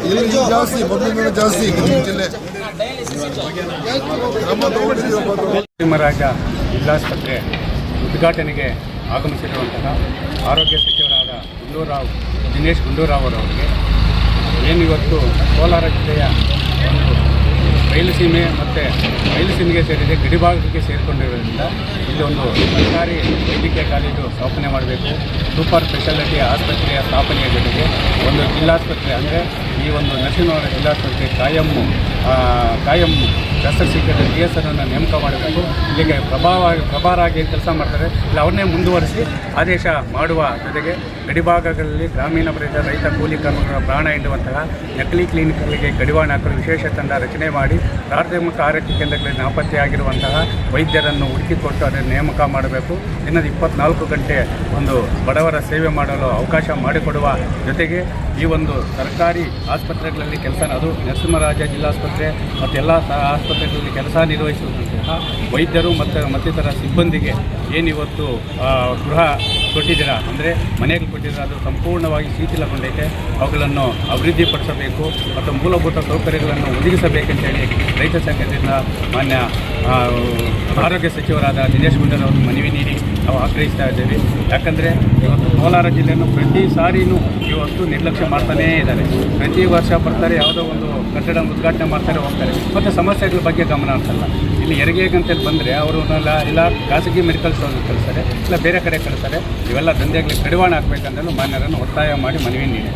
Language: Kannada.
ಇಲ್ಲಿ ಜಾಸ್ತಿ ಮೊದಲಿನ ಜಾಸ್ತಿ ಜಿಲ್ಲೆ ನರಸಿಂಹರಾಜ ಜಿಲ್ಲಾಸ್ಪತ್ರೆ ಉದ್ಘಾಟನೆಗೆ ಆಗಮಿಸಿರುವಂತಹ ಆರೋಗ್ಯ ಸಚಿವರಾದ ದಿನೇಶ್ ಗುಂಡೂರಾವ್ ಅವರಿಗೆ ಏನಿವತ್ತು ಕೋಲಾರ ಜಿಲ್ಲೆಯ ಒಂದು ಬಯಲುಸೀಮೆ ಮತ್ತು ಬಯಲುಸೀಮೆಗೆ ಸೇರಿದೆ ಗಡಿಭಾಗಕ್ಕೆ ಸೇರಿಕೊಂಡಿರೋದ್ರಿಂದ ಇಲ್ಲಿ ಒಂದು ಸರ್ಕಾರಿ ವೈದ್ಯಕೀಯ ಕಾಲೇಜು ಸ್ಥಾಪನೆ ಮಾಡಬೇಕು. ಸೂಪರ್ ಸ್ಪೆಷಾಲಿಟಿ ಆಸ್ಪತ್ರೆಯ ಸ್ಥಾಪನೆಯ ಜೊತೆಗೆ ಒಂದು ಜಿಲ್ಲಾಸ್ಪತ್ರೆ ಅಂದರೆ ಈ ಒಂದು ನರಸಿಂಹರಾಜ ಜಿಲ್ಲಾಸ್ಪತ್ರೆ ಕಾಯಂ ಶಸ್ತ್ರಚಿಕಿತ್ಸೆ DSರನ್ನು ನೇಮಕ ಮಾಡಬೇಕು. ಇಲ್ಲಿಗೆ ಪ್ರಭಾರಾಗಿ ಕೆಲಸ ಮಾಡ್ತಾರೆ, ಇಲ್ಲ ಅವ್ರನ್ನೇ ಮುಂದುವರಿಸಿ ಆದೇಶ ಮಾಡುವ ಜೊತೆಗೆ ಗಡಿಭಾಗಗಳಲ್ಲಿ ಗ್ರಾಮೀಣ ಪ್ರದೇಶ ರೈತ ಕೂಲಿ ಕಾರ್ಮಿಕರ ಪ್ರಾಣ ಹಿಂಡುವಂತಹ ನಕಲಿ ಕ್ಲಿನಿಕ್ಗಳಿಗೆ ಗಡಿವಾಣ ಹಾಕಲು ವಿಶೇಷ ತಂಡ ರಚನೆ ಮಾಡಿ ಪ್ರಾಥಮಿಕ ಆರೋಗ್ಯ ಕೇಂದ್ರಗಳಲ್ಲಿ ನಾಪತ್ತೆಯಾಗಿರುವಂತಹ ವೈದ್ಯರನ್ನು ಹುಡುಕಿಕೊಟ್ಟು ಅದನ್ನು ನೇಮಕ ಮಾಡಬೇಕು. ದಿನದ 24 ಗಂಟೆ ಒಂದು ಬಡವರ ಸೇವೆ ಮಾಡಲು ಅವಕಾಶ ಮಾಡಿಕೊಡುವ ಜೊತೆಗೆ ಈ ಒಂದು ಸರ್ಕಾರಿ ಆಸ್ಪತ್ರೆಗಳಲ್ಲಿ ಕೆಲಸ, ಅದು ನರಸಿಂಹರಾಜ ಜಿಲ್ಲಾಸ್ಪತ್ರೆ ಮತ್ತೆಲ್ಲ ಆಸ್ಪತ್ರೆಗಳಲ್ಲಿ ಕೆಲಸ ನಿರ್ವಹಿಸುವಂತಹ ವೈದ್ಯರು ಮತ್ತು ಮತ್ತಿತರ ಸಿಬ್ಬಂದಿಗೆ ಏನಿವತ್ತು ಗೃಹ ಕೊಟ್ಟಿದ್ದೀರಾ ಅಂದರೆ ಮನೆಗಳು ಕೊಟ್ಟಿದ್ದೀರಾ, ಅದು ಸಂಪೂರ್ಣವಾಗಿ ಶಿಥಿಲಗೊಂಡೈತೆ. ಅವುಗಳನ್ನು ಅಭಿವೃದ್ಧಿಪಡಿಸಬೇಕು ಮತ್ತು ಮೂಲಭೂತ ಸೌಕರ್ಯಗಳನ್ನು ಒದಗಿಸಬೇಕೆಂತೇಳಿ ರೈತ ಸಂಘದಿಂದ ಮಾನ್ಯ ಆರೋಗ್ಯ ಸಚಿವರಾದ ದಿನೇಶ್ ಗುಂಡೂರಾವ್ ಅವರು ಮನವಿ ನೀಡಿ ನಾವು ಆಗ್ರಹಿಸ್ತಾ ಇದ್ದೇವೆ. ಯಾಕಂದರೆ ಇವತ್ತು ಕೋಲಾರ ಜಿಲ್ಲೆಯನ್ನು ಪ್ರತಿ ಸಾರಿನೂ ಇವತ್ತು ನಿರ್ಲಕ್ಷ್ಯ ಮಾಡ್ತಾನೇ ಇದ್ದಾರೆ. ಪ್ರತಿ ವರ್ಷ ಬರ್ತಾರೆ, ಯಾವುದೋ ಒಂದು ಕಟ್ಟಡ ಉದ್ಘಾಟನೆ ಮಾಡ್ತಾರೆ, ಹೋಗ್ತಾರೆ, ಮತ್ತು ಸಮಸ್ಯೆಗಳ ಬಗ್ಗೆ ಗಮನ ಹರಿಸಲ್ಲ. ಇಲ್ಲಿ ಹೆರಿಗೆಗಂತೇಳಿ ಬಂದರೆ ಅವರು ಇಲ್ಲ ಖಾಸಗಿ ಮೆಡಿಕಲ್ ಸ್ಟೋರ್ಗೆ ಕಳಿಸ್ತಾರೆ, ಇಲ್ಲ ಬೇರೆ ಕಡೆ ಕಳಿಸ್ತಾರೆ. ಇವೆಲ್ಲ ದಂಧೆಗಳಿಗೆ ಕಡಿವಾಣ ಹಾಕಬೇಕಂತಲೂ ಮಾನ್ಯರನ್ನು ಒತ್ತಾಯ ಮಾಡಿ ಮನವಿ ನೀಡಿ